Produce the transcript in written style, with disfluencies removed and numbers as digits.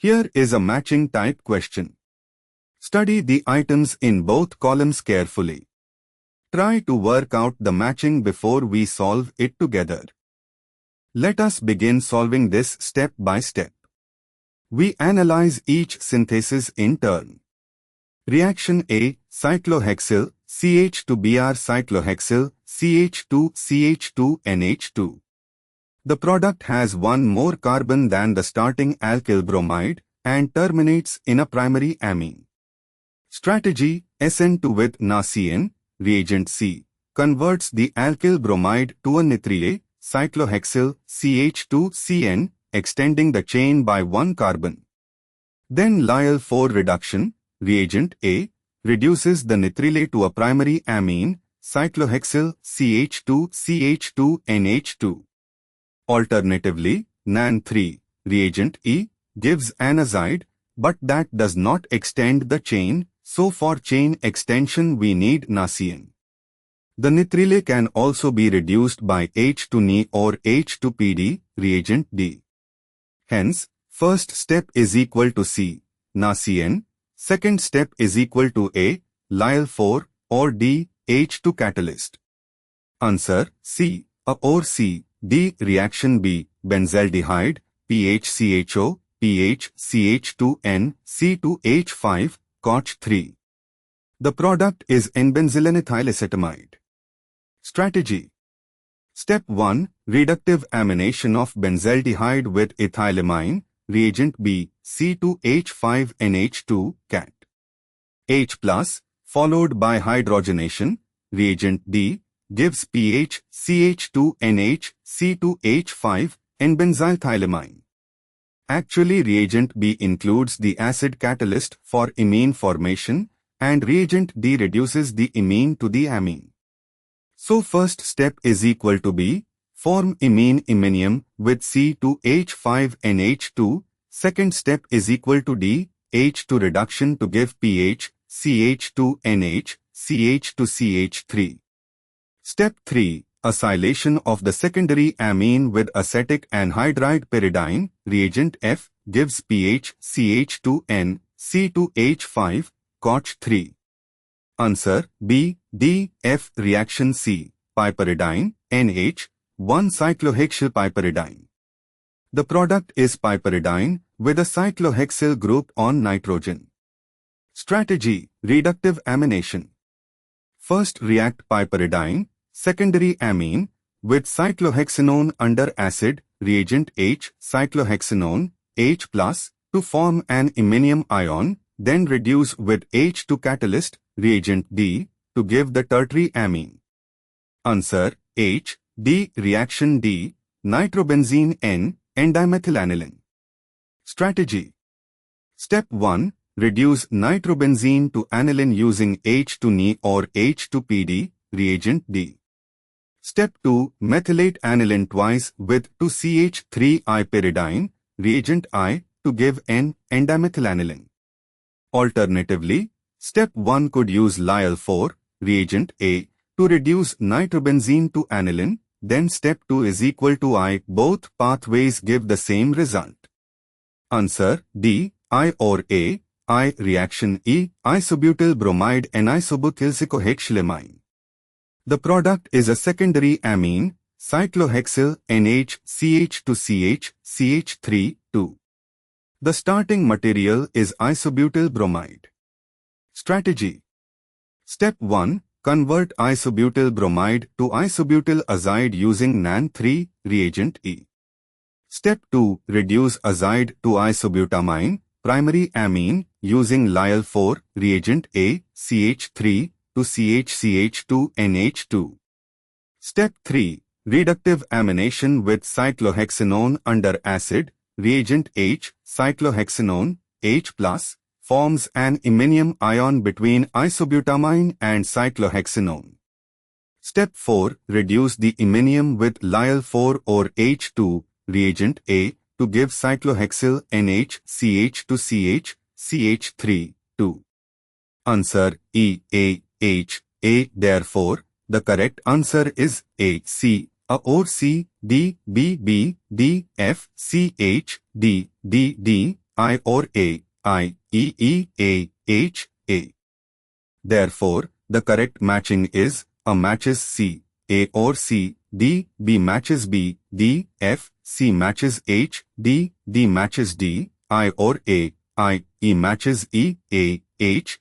Here is a matching type question. Study the items in both columns carefully. Try to work out the matching before we solve it together. Let us begin solving this step by step. We analyze each synthesis in turn. Reaction A, cyclohexyl, CH2Br cyclohexyl, CH2CH2NH2. The product has one more carbon than the starting alkyl bromide and terminates in a primary amine. Strategy, SN2 with NaCN, reagent C, converts the alkyl bromide to a nitrile, cyclohexyl, CH2CN, extending the chain by one carbon. Then Lyell-4 reduction, reagent A, reduces the nitrile to a primary amine, cyclohexyl, CH2CH2NH2. Alternatively, NaN3, reagent E, gives an azide, but that does not extend the chain, so for chain extension we need NaCN. The nitrile can also be reduced by H2Ne or H2PD, reagent D. Hence, first step is equal to C, NaCN, second step is equal to A, Lyell-4, or D, H2 catalyst. Answer, C, A or C. D. Reaction B, benzaldehyde, PHCHO, PHCH2N, C2H5, COH3. The product is N-benzylenethylacetamide. Strategy. Step 1. Reductive amination of benzaldehyde with ethylamine, reagent B, C2H5NH2, cat. H+, followed by hydrogenation, reagent D, gives pH CH2NH C2H5 N-benzylthylamine. Actually, reagent B includes the acid catalyst for imine formation and reagent D reduces the imine to the amine. So first step is equal to B, form imine iminium with C2H5NH2, second step is equal to D, H2 reduction to give pH CH2NH CH2CH3. Step 3. Acylation of the secondary amine with acetic anhydride pyridine, reagent F, gives pH CH2N, C2H5, COH3. Answer, B, D, F. Reaction C, piperidine, NH, 1-cyclohexyl piperidine. The product is piperidine with a cyclohexyl group on nitrogen. Strategy, reductive amination. First react piperidine, secondary amine, with cyclohexanone under acid, reagent H, cyclohexanone, H+, to form an iminium ion, then reduce with H2 catalyst, reagent D, to give the tertiary amine. Answer, H, D. Reaction D, nitrobenzene N, N-dimethylanilin. Strategy. Step 1. Reduce nitrobenzene to aniline using H2Ne or H2PD, reagent D. Step 2. Methylate aniline twice with 2CH3I pyridine, reagent I, to give N-dimethylanilin. Alternatively, step 1 could use Lyell-4, reagent A, to reduce nitrobenzene to aniline, then step 2 is equal to I. Both pathways give the same result. Answer, D, I or A. I. Reaction E, isobutyl bromide N-isobutylcyclohexylamine. The product is a secondary amine, cyclohexyl NH CH2CH CH3, 2. The starting material is isobutyl bromide. Strategy. Step 1. Convert isobutyl bromide to isobutyl azide using NaN3, reagent E. Step 2. Reduce azide to isobutamine, primary amine, using Lyell-4, reagent A, CH3, to CH2NH2. Step 3. Reductive amination with cyclohexanone under acid, reagent H, cyclohexanone, H+, forms an iminium ion between isobutamine and cyclohexanone. Step 4. Reduce the iminium with Lyell-4 or H2, reagent A, to give cyclohexyl NH CH2CH CH3, 2. Answer, E, A, H, A. Therefore, the correct answer is A, C, A or C, D, B, B, D, F, C, H, D, D, D, I or A, I, E, E, A, H, A. Therefore, the correct matching is A matches C, A or C, D, B matches B, D, F, C matches H, D, D matches D, I or A, I, E matches E, A, H,